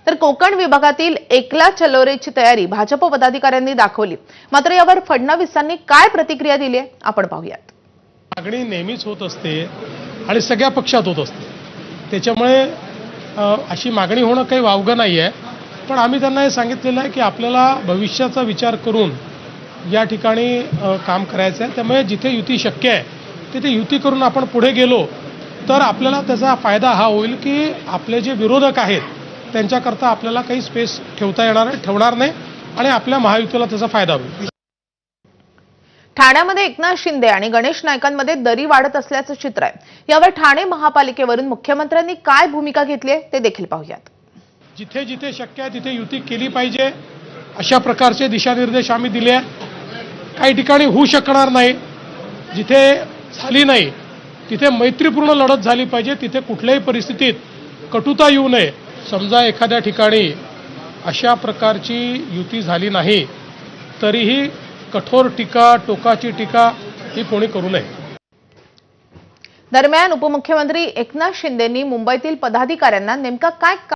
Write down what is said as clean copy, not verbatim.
तर कोकण विभागातील एकला चलोरेची तयारी भाजप पदाधिकाऱ्यांनी दाखवली। मात्र यावर फडणवीसांनी काय प्रतिक्रिया दिली आहे आपण पाहूयात। मागणी नेहमीच होत असते आणि सगळ्या पक्षात होत असते, त्याच्यामुळे अशी मागणी होणं काही वावगं नाही आहे। पण आम्ही त्यांना हे सांगितलेलं आहे की आपल्याला भविष्याचा विचार करून या ठिकाणी काम करायचं आहे। त्यामुळे जिथे युती शक्य आहे तिथे युती करून आपण पुढे गेलो तर आपल्याला त्याचा फायदा हा होईल की आपले जे विरोधक आहेत त्यांच्याकरता आपल्याला काही स्पेस ठेवणार नाही आणि आपल्या महायुतीला त्याचा फायदा होईल। ठाण्यामध्ये एकनाथ शिंदे आणि गणेश नाईकांमध्ये दरी वाढत असल्याचं चित्र आहे। यावर ठाणे महापालिकेवरून मुख्यमंत्र्यांनी काय भूमिका घेतली आहे ते देखील पाहूयात। जिथे जिथे शक्य आहे तिथे युती केली पाहिजे अशा प्रकारचे दिशानिर्देश आम्ही दिले आहेत। काही ठिकाणी होऊ शकणार नाही, जिथे झाली नाही तिथे मैत्रीपूर्ण लढत झाली पाहिजे, तिथे कुठल्याही परिस्थितीत कटुता येऊ नये। समजा एखाद्या ठिकाणी अशा प्रकारची युती झाली नाही तरीही कठोर टीका, टोकाची टीका ही कोणी करू नये। दरम्यान उपमुख्यमंत्री एकनाथ शिंदेंनी मुंबईतील पदाधिकाऱ्यांना नेमका काय